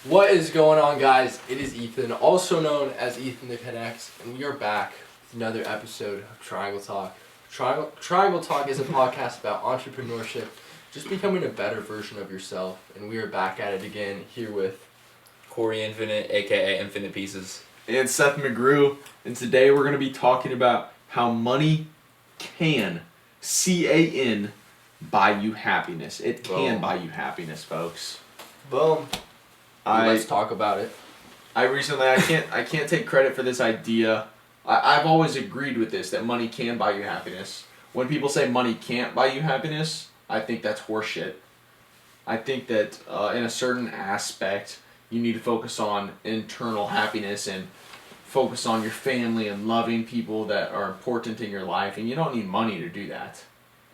What is going on, guys? It is Ethan, also known as Ethan the Connects, and we are back with another episode of Triangle Talk. Triangle Talk is a podcast about entrepreneurship, just becoming a better version of yourself, and we are back at it again here with Cory Infinite, aka Infinite Pieces. And Seth McGrew, and today we're going to be talking about how money can, C-A-N, buy you happiness. It can buy you happiness, folks. Boom. Let's talk about it. I can't take credit for this idea. I've always agreed with this, that money can buy you happiness. When people say money can't buy you happiness, I think that's horseshit. I think that in a certain aspect, you need to focus on internal happiness and focus on your family and loving people that are important in your life, and you don't need money to do that.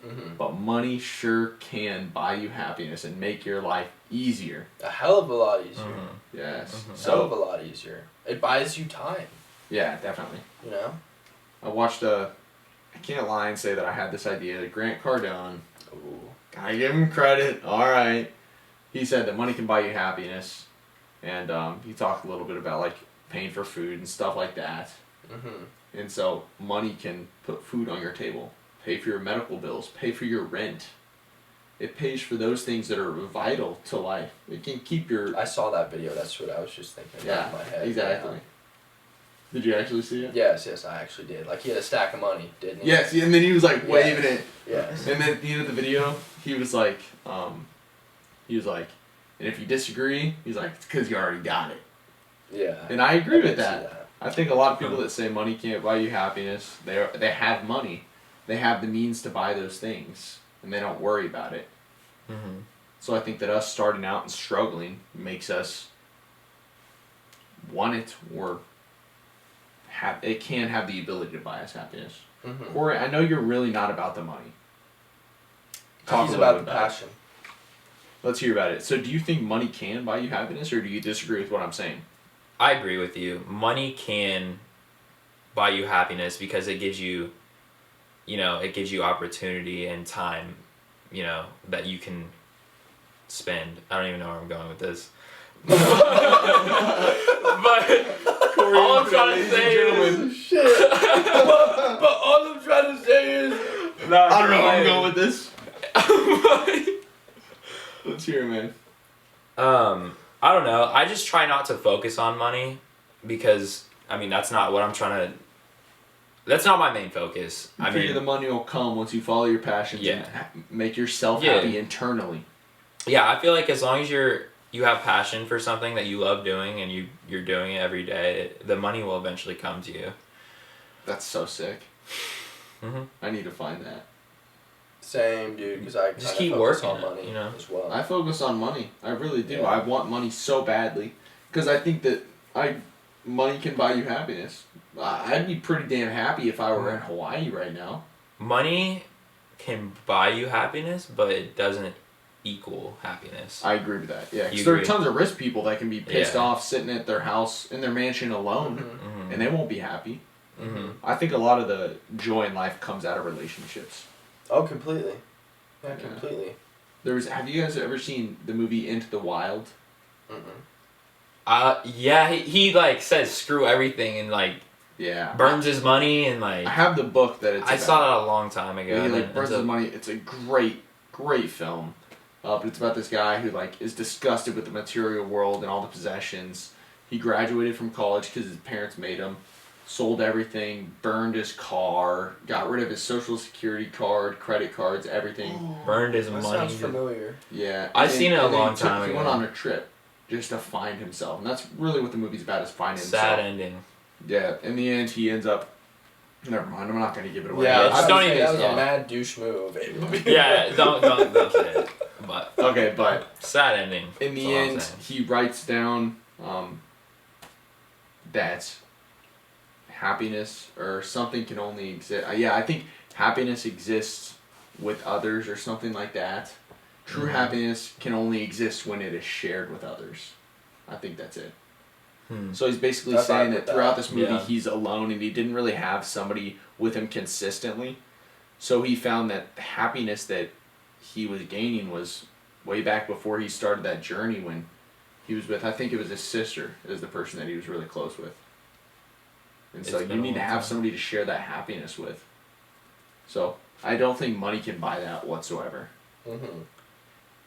Mm-hmm. But money sure can buy you happiness and make your life easier. A hell of a lot easier. Mm-hmm. Yes. Mm-hmm. So, hell of a lot easier. It buys you time. Yeah, definitely. You know? I watched I can't lie and say that I had this idea. Grant Cardone. Ooh. I give him credit. All right. He said that money can buy you happiness. And he talked a little bit about like paying for food and stuff like that. Mm-hmm. And so money can put food on your table. Pay for your medical bills, pay for your rent. It pays for those things that are vital to life. It can keep your... I saw that video, that's what I was just thinking about in my head. Exactly. Yeah. Did you actually see it? Yes, I actually did. Like, he had a stack of money, didn't he? Yes, and then he was like waving it. Yes. And then at the end of the video, he was like, and if you disagree, he's like, it's because you already got it. Yeah. And I agree with that. I think a lot of people that say money can't buy you happiness, they have money. They have the means to buy those things, and they don't worry about it. Mm-hmm. So I think that us starting out and struggling makes us want it, or it can have the ability to buy us happiness. Mm-hmm. Cory, I know you're really not about the money. He's about the passion. Let's hear about it. So do you think money can buy you happiness, or do you disagree with what I'm saying? I agree with you. Money can buy you happiness because it gives you opportunity and time, that you can spend. I don't even know where I'm going with this. But all I'm trying to say is... Shit. but all I'm trying to say is... I don't know where I'm going with this. Let's hear it, man. I don't know. I just try not to focus on money because, that's not what I'm trying to... That's not my main focus. I figure the money will come once you follow your passions and make yourself happy internally. Yeah, I feel like as long as you have passion for something that you love doing and you're doing it every day, the money will eventually come to you. That's so sick. Mm-hmm. I need to find that. Same, dude, because I just keep working on money as well. I focus on money. I really do. Yeah. I want money so badly because I think that money can buy you happiness. I'd be pretty damn happy if I were in Hawaii right now. Money can buy you happiness, but it doesn't equal happiness. I agree with that. Yeah, because there are tons of rich people that can be pissed off sitting at their house, in their mansion alone, mm-hmm. and they won't be happy. Mm-hmm. I think a lot of the joy in life comes out of relationships. Oh, completely. Yeah, completely. Have you guys ever seen the movie Into the Wild? Mm-mm. Yeah, he like says screw everything and burns his money and I have the book that it's I saw that a long time ago. He burns his money. It's a great film. But it's about this guy who is disgusted with the material world and all the possessions. He graduated from college because his parents made him. Sold everything, burned his car, got rid of his social security card, credit cards, everything. Oh, burned his money. Sounds familiar. Yeah. I've seen it a long time ago. He went on a trip just to find himself. And that's really what the movie's about, is finding himself. Sad ending. Yeah. In the end, he ends up... Never mind, I'm not going to give it away. Yeah, that was a mad douche move. Yeah, don't say it. But, okay, but... Sad ending. In the end, he writes down that... happiness or something can only exist. I think happiness exists with others or something like that. True happiness can only exist when it is shared with others. I think that's it. So he's basically saying that throughout this movie he's alone and he didn't really have somebody with him consistently. So he found that the happiness that he was gaining was way back before he started that journey when he was with, I think it was his sister, is the person that he was really close with. And so It's you been a need to long have time. somebody to share that happiness with. So I don't think money can buy that whatsoever. Mm-hmm.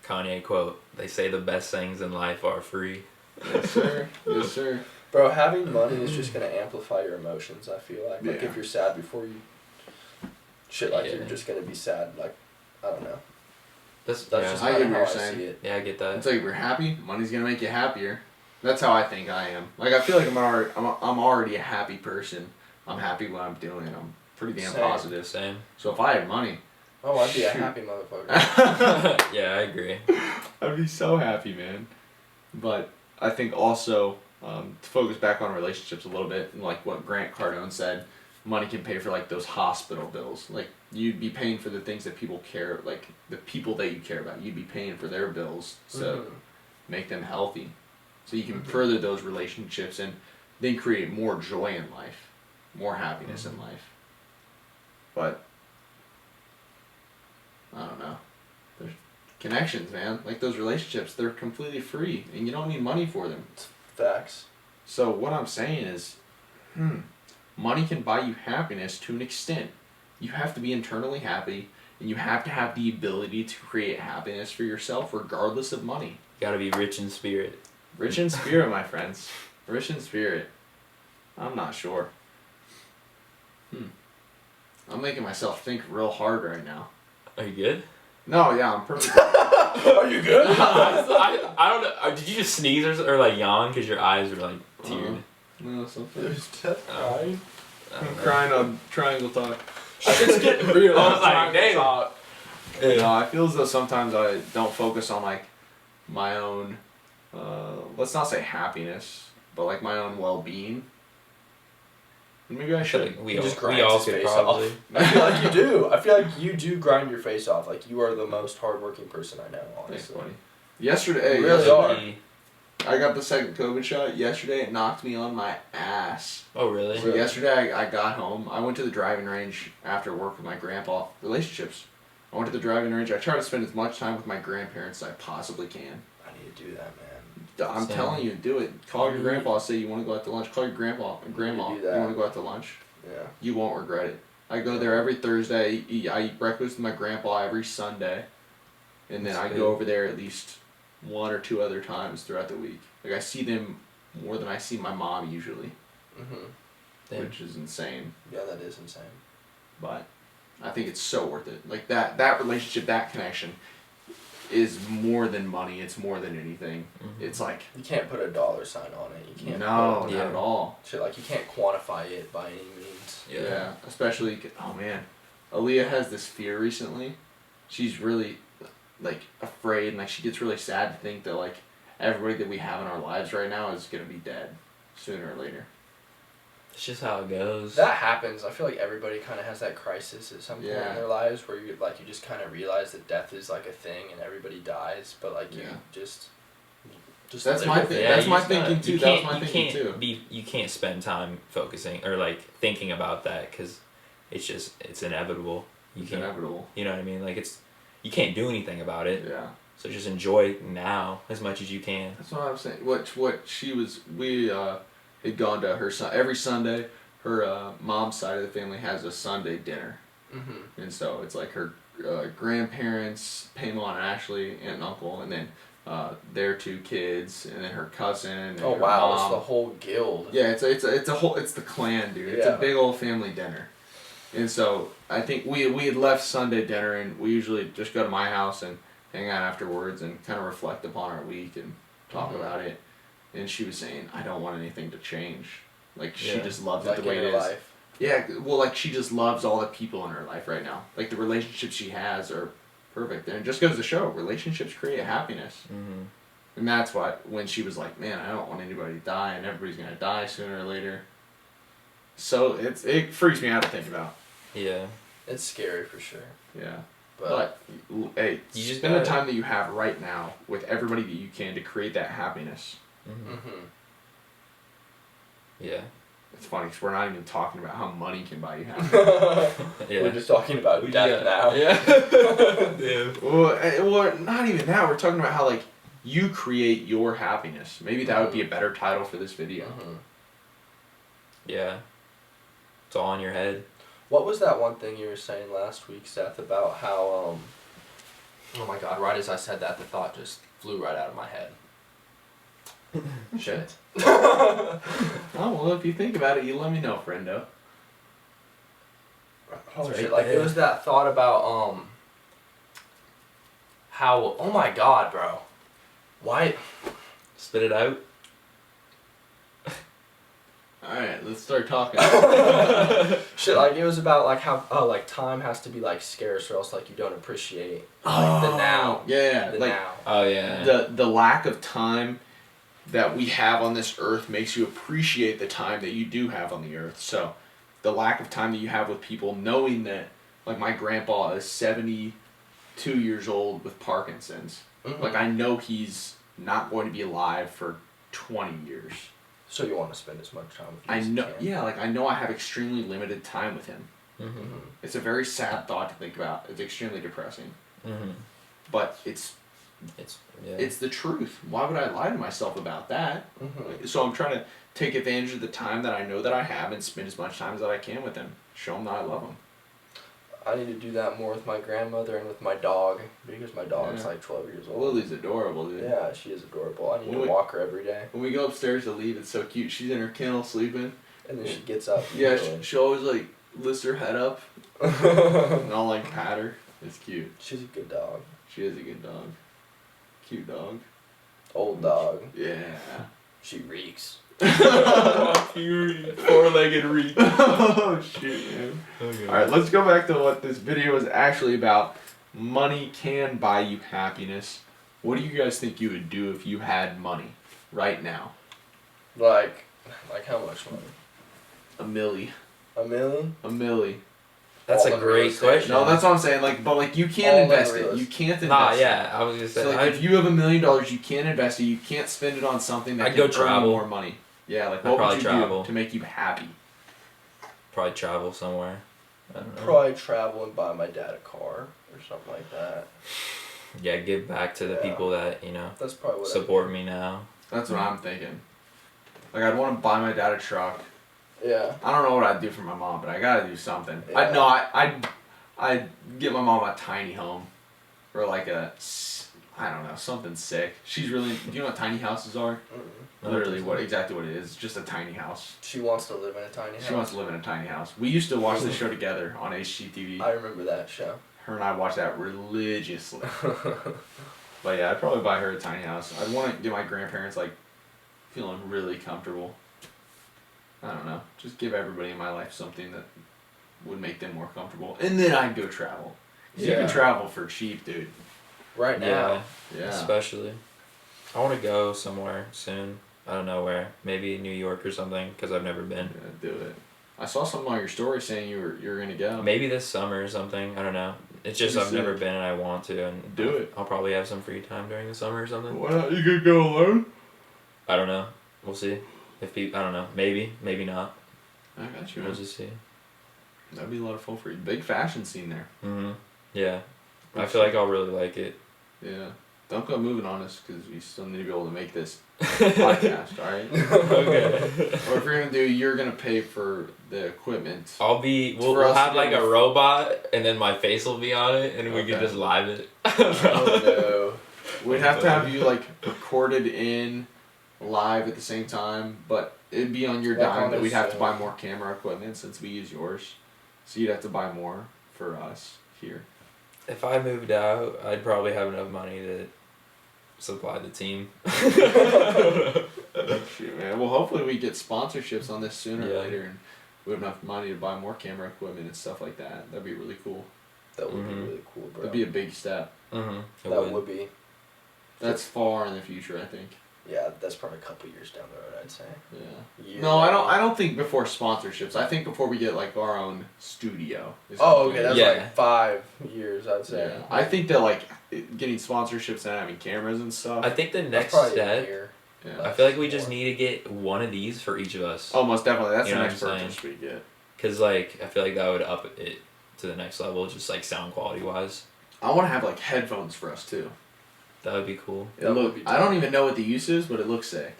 Kanye quote: "They say the best things in life are free." Yes, sir. Yes, sir. Bro, having money is just gonna amplify your emotions. I feel like Yeah. if you're sad before you, shit, like Yeah. you're just gonna be sad. Like, I don't know. That's That's yeah. just I kind get of what how you're I saying. see it. Yeah, I get that. It's like if you're happy, money's gonna make you happier. That's how I think I am. Like I feel like I'm already a happy person. I'm happy what I'm doing. I'm pretty damn Same. positive. Same. So if I had money, Oh, I'd be a Shoot. happy motherfucker. Yeah, I agree. I'd be so happy, man. But I think also to focus back on relationships a little bit, and like what Grant Cardone said, money can pay for like those hospital bills. Like you'd be paying for the things that people care, like the people that you care about. You'd be paying for their bills to Mhm. make them healthy, so you can Mhm. further those relationships and then create more joy in life, more happiness in life. But I don't know. There's connections, man. Like those relationships, they're completely free, and you don't need money for them. Facts. So what I'm saying is, money can buy you happiness to an extent. You have to be internally happy, and you have to have the ability to create happiness for yourself, regardless of money. Gotta be rich in spirit. Rich in spirit, my friends. Rich in spirit. I'm not sure. I'm making myself think real hard right now. Are you good? No, yeah, I'm perfect. Are you good? I don't know. Did you just sneeze or like yawn because your eyes were like teared? No, something. There's Seth crying. I'm crying on Triangle Talk. It's getting real. I was like, Triangle damn. Talk. No, I feel as though sometimes I don't focus on like my own, let's not say happiness, but like my own well-being. Maybe I I feel should. like we He all, just we grinds all his could face probably. I feel like you do. I feel like you do grind your face off. Like you are the most hardworking person I know, Thanks, honestly. buddy. Yesterday, You really yesterday, are. I got the second COVID shot. Yesterday, it knocked me on my ass. Oh really? So yesterday, I got home. I went to the driving range after work with my grandpa. Relationships. I went to the driving range. I try to spend as much time with my grandparents as I possibly can. I need to do that, man. I'm Same. telling you, do it. Call your grandpa. Say you want to go out to lunch. Call your grandpa and grandma. do You that. want to go out to lunch. Yeah. You won't regret it. I go there every Thursday. I eat breakfast with my grandpa every Sunday, and then That's I good. go over there at least one or two other times throughout the week. Like I see them more than I see my mom usually, Damn. which is insane. Yeah, that is insane. But I think it's so worth it. Like that relationship, that connection, is more than money. It's more than anything. Mhm. It's like You can't put a dollar sign on it. You can't. no, put not at all. shit, like you can't quantify it by any means. Yeah, especially oh man, Aaliyah has this fear recently. She's really like afraid, and like she gets really sad to think that like everybody that we have in our lives right now is gonna be dead sooner or later. It's just how it goes. That happens. I feel like everybody kind of has that crisis at some point Yeah. in their lives where you just kind of realize that death is like a thing and everybody dies, but like you Yeah. just That's live my with thing. it. That's you my just gotta- thinking too. You That was can't- my thinking too. You can't spend time focusing or like thinking about that because it's inevitable. You It's can't. inevitable. You know what I mean? Like you can't do anything about it. Yeah. So just enjoy now as much as you can. That's what I'm saying. What she was, we had gone to her son every Sunday. Her mom's side of the family has a Sunday dinner, Mm-hmm. and so it's like her grandparents, Pamela and Ashley, aunt and uncle, and then their two kids, and then her cousin. And Oh her wow, it's mom. the whole guild. Yeah, it's a whole, it's the clan, dude. It's Yeah. a big old family dinner. And so I think we had left Sunday dinner, and we usually just go to my house and hang out afterwards and kind of reflect upon our week and talk Mhm. about it. And she was saying, I don't want anything to change. Like she Yeah. just loves Like it the way in it her is. life. Yeah, well, like she just loves all the people in her life right now. Like the relationships she has are perfect, and it just goes to show relationships create happiness. Mm-hmm. And that's why when she was like, "Man, I don't want anybody to die, and everybody's gonna die sooner or later." So it freaks me out to think about. Yeah. It's scary for sure. Yeah, But, but hey, You just spend the gotta- time that you have right now with everybody that you can to create that happiness. Mm-hmm. mm-hmm. Yeah. It's funny because we're not even talking about how money can buy you happiness. Yeah. We're just talking about death now. Yeah. Yeah. Well, not even that. We're talking about how like You create your happiness. Maybe that would be a better title for this video. Yeah. It's all in your head. What was that one thing you were saying last week, Seth, about how, oh my god, right as I said that, the thought just flew right out of my head. Shit. Oh, well, if you think about it, you let me know, friendo. Oh It's shit, right like there. it was that thought about, how, oh my god, bro. Why? Spit it out. Alright, let's start talking. Shit, like it was about like how, like time has to be like scarce or else like you don't appreciate like the now. Yeah, The like now. Oh, yeah. the lack of time that we have on this earth makes you appreciate the time that you do have on the earth. So the lack of time that you have with people, knowing that, like, my grandpa is 72 years old with Parkinson's. Mhm. Like, I know he's not going to be alive for 20 years. So you want to spend as much time with him I as you know, can. yeah, like, I know I have extremely limited time with him. Mm-hmm. It's a very sad thought to think about. It's extremely depressing. Mm-hmm. But it's Yeah. it's the truth. Why would I lie to myself about that? Mhm. So I'm trying to take advantage of the time that I know that I have and spend as much time as I can with him. Show him that I love him. I need to do that more with my grandmother and with my dog because my dog's Yeah. like 12 years old. Lily's adorable, dude. Yeah, she is adorable. I need When to we- walk her every day. When we go upstairs to leave, it's so cute. She's in her kennel sleeping. And then she gets up. Yeah, usually. she always, like, lifts her head up and I'll, like, pat her. It's cute. She's a good dog. She is a good dog. Cute dog. Old dog. Yeah. She reeks. Four-legged reek. Oh, shit, man. Okay. Alright, let's go back to what this video is actually about. Money can buy you happiness. What do you guys think you would do if you had money right now? Like how much money? A milli. $1 million? A milli. That's All a in great real estate. question. No, that's what I'm saying. Like, but like you All can't in invest real it. You estate. can't invest Nah, it. yeah. I was gonna say. So like, if you have $1 million, you can't invest it. You can't spend it on something that I'd can go earn travel. you more money. Yeah, like I'd what would probably you travel. do to make you happy? probably travel somewhere. I don't know. Probably travel and buy my dad a car or something like that. Yeah, give back to the Yeah. people that That's probably what support me now. That's what I'm thinking. Like, I'd want to buy my dad a truck. Yeah. I don't know what I'd do for my mom, but I gotta do something. Yeah. I'd get my mom a tiny home, or like I don't know, something sick. She's really. Do you know what tiny houses are? Mm-mm. Literally, exactly what it is. Just a tiny house. She wants to live in a tiny house. She wants to live in a tiny house. We used to watch the show together on HGTV. I remember that show. Her and I watched that religiously. But yeah, I'd probably buy her a tiny house. I'd want to get my grandparents like feeling really comfortable. I don't know. Just give everybody in my life something that would make them more comfortable. And then I'd go travel. 'Cause you Yeah. can travel for cheap, dude. Right now. Yeah. Especially. I want to go somewhere soon. I don't know where. Maybe New York or something, because I've never been. Yeah, do it. I saw something on your story saying you were gonna go. Maybe this summer or something. I don't know. It's just That'd I've be never sick. been and I want to. And Do it. I'll probably have some free time during the summer or something. Why not? You could go alone. I don't know. We'll see. If I don't know. Maybe. Maybe not. I got you. We'll Man. just see. That'd be a lot of fun for you. Big fashion scene there. Mhm. Yeah. I feel like I'll really like it. Yeah. Don't go moving on us because we still need to be able to make this podcast, alright? Okay. Or if you're gonna do, you're gonna pay for the equipment. We'll For us have to like get a robot and then my face will be on it and we can Okay. just live it. Oh We'd have to have you like recorded in live at the same time, but it'd be on your Like dime on that this, we'd have to buy more camera equipment since we use yours. So you'd have to buy more for us here. If I moved out, I'd probably have enough money to supply the team. Shoot, man. Well, hopefully we get sponsorships on this sooner or Yeah. later, and we have enough money to buy more camera equipment and stuff like that. That'd be really cool. That would be Mhm. really cool, bro. That'd be a big step. Mm-hmm. That would be. That's far in the future, I think. Yeah, that's probably a couple years down the road, I'd say. Yeah. Year No, I maybe. don't think before sponsorships. I think before we get like our own studio. is Oh, when okay, we- that's Yeah. like 5 years, I'd say. Yeah. I think that like getting sponsorships and having cameras and stuff. I think the That's next probably a step, year. Yeah. I feel like we just need to get one of these for each of us. Oh, most definitely. That's You the know next what I'm purchase we get. Because, like, I feel like that would up it to the next level, just, like, sound quality-wise. I want to have like headphones for us too. That would be cool. I don't even know what the use is, but it looks sick.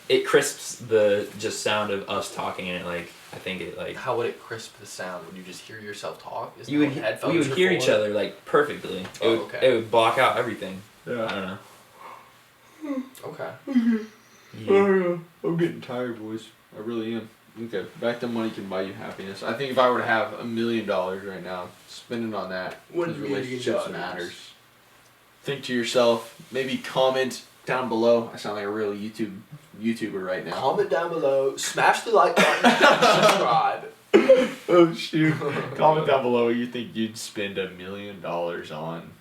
It crisps the just sound of us talking in it. Like I think it like. How would it crisp the sound? Would you just hear yourself talk? We would hear each other like perfectly. It would block out everything. Yeah. I don't know. Okay. Yeah. I'm getting tired, boys. I really am. Okay, back to money can buy you happiness. I think if I were to have $1 million right now, spending on that, because relationships matters. Think to yourself, maybe comment down below. I sound like a real YouTuber right now. Comment down below, smash the like button, and subscribe. Oh shoot. Comment down below what you think you'd spend $1 million on.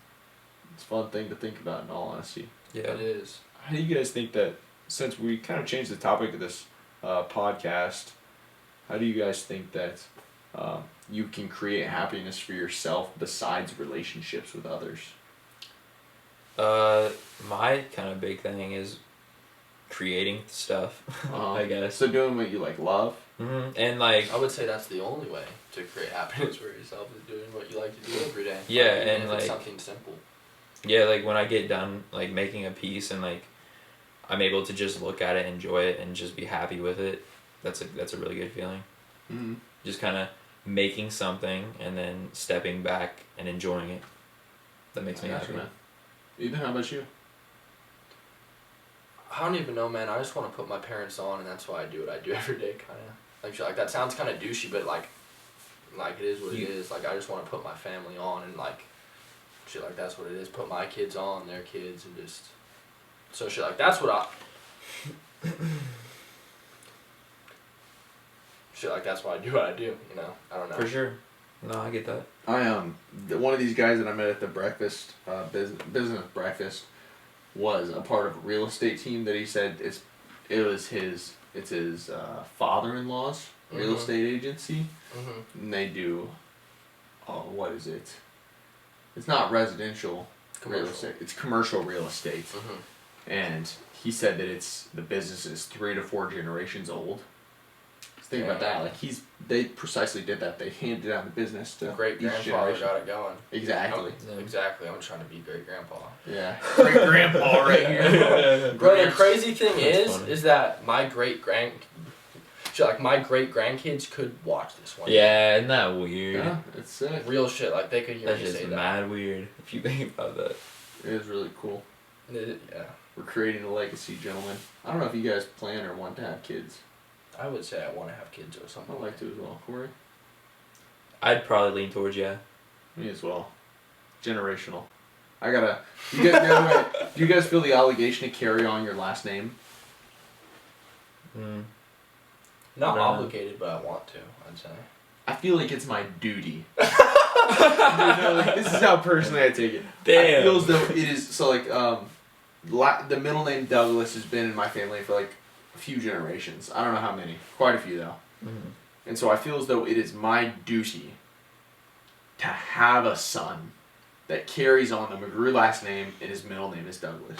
It's a fun thing to think about in all honesty. Yeah, It is. How do you guys think that, since we kind of changed the topic of this podcast, how do you guys think that you can create happiness for yourself besides relationships with others? My kind of big thing is creating stuff. I guess. So doing what you love. And like. I would say that's the only way to create happiness for yourself is doing what you like to do every day. Yeah, even and if like. it's something simple. Yeah, like when I get done like making a piece and like I'm able to just look at it, enjoy it, and just be happy with it. That's a really good feeling. Mm-hmm. Just kind of making something and then stepping back and enjoying it. That makes me happy. Man. Ethan, how about you? I don't even know, man. I just want to put my parents on, and that's why I do what I do every day, kind of. Like, shit, like that sounds kind of douchey, but like it is what it is. Like, I just want to put my family on, and like, shit, like that's what it is. Put my kids on, their kids, and just so shit, like that's what I. Shit, like that's why I do what I do. You know, I don't know. For sure. No, I get that. One of these guys that I met at the breakfast business breakfast was a part of a real estate team that he said it's his father-in-law's real estate agency, and they do, what is it? It's not residential real estate. It's commercial real estate, and he said that the business is 3 to 4 generations old. Think about that. Like they precisely did that. They handed down the business to great grandfather got it going. Exactly. Exactly. I'm trying to be great grandpa. Yeah. Great grandpa right here. Bro, the crazy thing is that my great grandkids could watch this one. Yeah, isn't that weird? Yeah, it's sick. Real shit. Like they could hear That's me just say that. mad weird if you think about that. It is really cool. Yeah. We're creating a legacy, gentlemen. I don't know if you guys plan or want to have kids. I would say I want to have kids or something. I'd like to as well. Cory? I'd probably lean towards yeah. Me as well. Generational. Do you guys feel the obligation to carry on your last name? Not obligated, but I want to, I'd say. I feel like it's my duty. This is how personally I take it. Damn. I feel as though it is, so the middle name Douglas has been in my family for a few generations. I don't know how many. Quite a few though. And so I feel as though it is my duty to have a son that carries on the McGrew last name and his middle name is Douglas.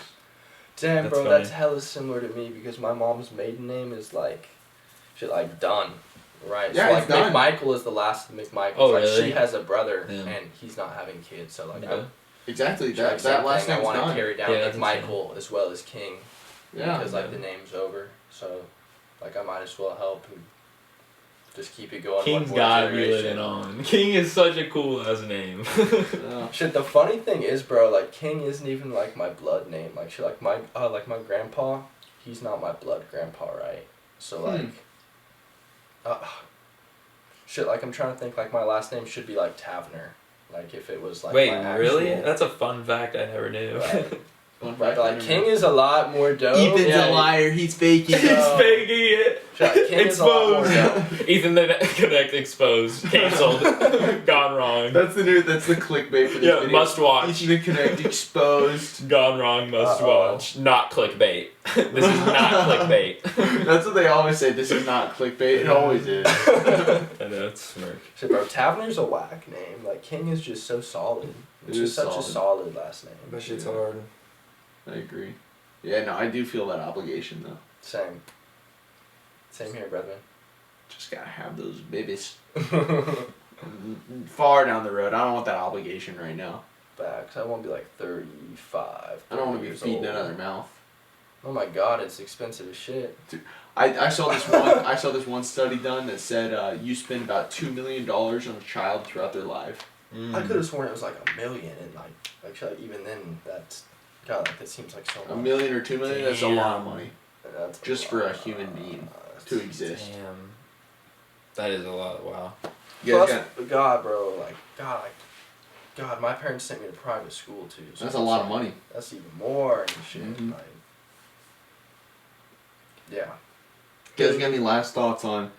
Damn, That's bro, funny. that's hella similar to me because my mom's maiden name is Dunn. Right. Yeah, so it's Dunn. McMichael is the last of McMichael. Oh, really? She has a brother Yeah. and he's not having kids, so Yeah. Exactly. That same last thing, I name's want to Dunn. carry down Yeah, that's McMichael as well as King. Yeah. Because the name's over, so I might as well help and just keep it going. King's one more gotta be generation. living on. King is such a cool ass name. Yeah. Shit, the funny thing is, bro, King isn't even my blood name. My grandpa, he's not my blood grandpa, right? So I'm trying to think my last name should be Tavener. If it was Wait, my actual, really? That's a fun fact I never knew. Right. Fun But fact, King is a lot more dope. Ethan's a liar. He's faking He's it. faking it. King is a lot more Exposed. dope. Ethan the Connect exposed. Cancelled. Gone wrong. That's the clickbait for this Yeah, video. must watch. Ethan the Connect exposed. Gone wrong, must Uh-oh. watch. Not clickbait. This is not clickbait. That's what they always say. This is not clickbait. It always is. I know, it's smirk. Shit, bro, Tavener's a whack name. King is just so solid. It's It just is such solid. a solid last name. That shit's hard. I agree. Yeah, no, I do feel that obligation though. Same. Same here, brethren. Just gotta have those babies. Far down the road. I don't want that obligation right now. Facts. I won't be like 35. I don't want to be years feeding old. another mouth. Oh my god, it's expensive as shit. I saw this one study done that said you spend about $2 million on a child throughout their life. I could have sworn it was like $1 million, and like actually even then that's God, like that seems like so much. $1 million or $2 million, that's a lot of money. That's Just for a human being to exist. Damn. That is a lot. Wow. You guys Plus, got, God, bro, like God, my parents sent me to private school too. So that's a lot of money. That's even more and shit. Mhm. Like, yeah. You guys got any last thoughts on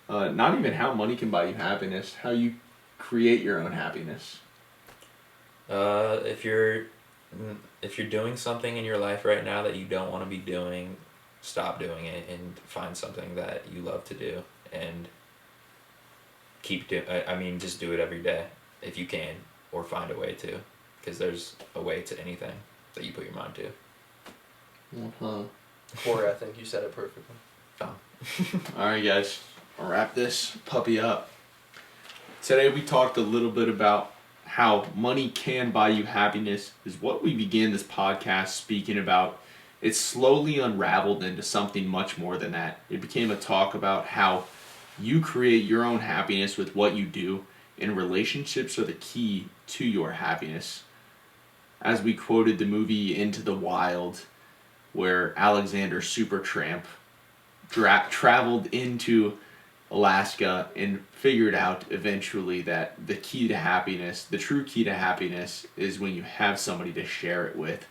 not even how money can buy you happiness, how you create your own happiness? If you're doing something in your life right now that you don't want to be doing, stop doing it and find something that you love to do and just do it every day if you can, or find a way to, because there's a way to anything that you put your mind to. Uh-huh. Cory, I think you said it perfectly. Alright guys, I'll wrap this puppy up. Today we talked a little bit about how money can buy you happiness, is what we began this podcast speaking about. It's slowly unraveled into something much more than that. It became a talk about how you create your own happiness with what you do, and relationships are the key to your happiness. As we quoted the movie Into the Wild, where Alexander Supertramp traveled into Alaska and figured out eventually that the key to happiness, the true key to happiness, is when you have somebody to share it with.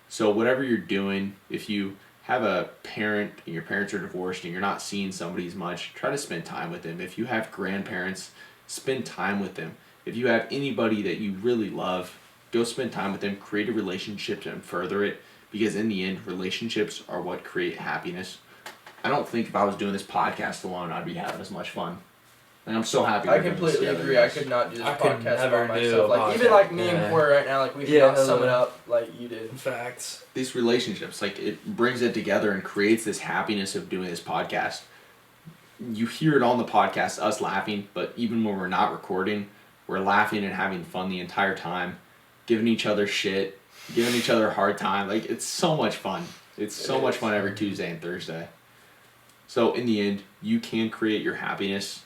So whatever you're doing, if you have a parent and your parents are divorced and you're not seeing somebody as much, try to spend time with them. If you have grandparents, spend time with them. If you have anybody that you really love, go spend time with them, create a relationship and further it, because in the end, relationships are what create happiness. I don't think if I was doing this podcast alone, I'd be having as much fun. And I'm so happy. I completely agree. I could not do this I could podcast never by do myself. a Like even podcast. like me Yeah. and Cory right now, like we Yeah, cannot sum it up like you did. Facts. These relationships, like it brings it together and creates this happiness of doing this podcast. You hear it on the podcast, us laughing, but even when we're not recording, we're laughing and having fun the entire time, giving each other shit, giving each other a hard time. Like it's so much fun. It's so much fun every Tuesday and Thursday. So in the end, you can create your happiness.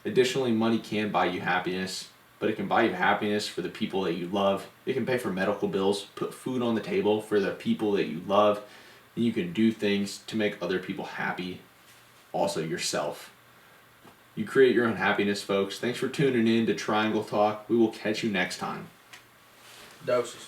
Additionally, money can buy you happiness, but it can buy you happiness for the people that you love. It can pay for medical bills, put food on the table for the people that you love, and you can do things to make other people happy, also yourself. You create your own happiness, folks. Thanks for tuning in to Triangle Talk. We will catch you next time. Doses.